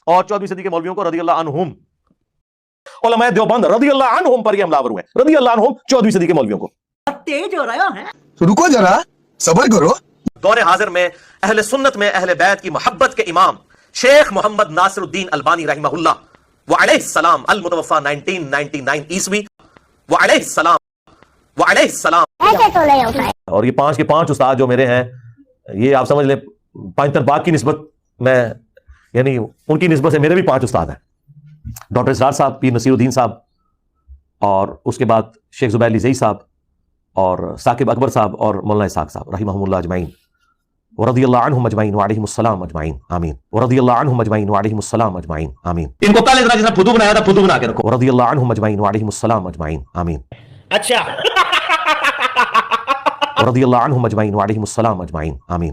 और 14वीं सदी के मौलवियों को रदियल्लाहु अन्हुम, उलमाए देवबंद रदियल्लाहु अन्हुम पर ये हमलावर हुए, रदियल्लाहु अन्हुम 14वीं सदी के मौलवियों को। तेज हो रहा है, रुको जरा, सब्र करो। दौरे हाजिर में अहले सुन्नत में अहले बैत की मोहब्बत के इमाम शेख मोहम्मद नासिरुद्दीन अलबानी रहमहुल्लाह व अलैहिस्सलाम अल मुतवफ़ा 1999 ईस्वी व अलैहिस्सलाम ऐसे तो नहीं होता है। और ये 5 के 5 उस्ताद जो मेरे हैं, ये आप समझ लें पंचतर बाग की निस्बत मैं, यानी उनकी निस्बत से मेरे भी 5 उस्ताद हैं। डॉक्टर इसरार साहब, पीर नसीरुद्दीन साहब, और उसके बाद शेख जुबैर अली ज़ई साहब, और साकिब अकबर साहब, और मौलाना इसाक साहब रहिमहुमुल्लाह अजमईन व रदियल्लाहु अन्हुम अजमईन व अलैहिमुस्सलाम अजमईन आमीन व रदियल्लाहु अन्हुम अजमईन व अलैहिमुस्सलाम अजमईन आमीन। इनको पहले इतना जिसने फुदू बनाया था, फुदू बना के रखो। रदियल्लाहु अन्हुम अजमईन व अलैहिमुस्सलाम अजमईन आमीन। अच्छा रदियल्लाहु अन्हुम अजमईन व अलैहिमुस्सलाम अजमईन आमीन।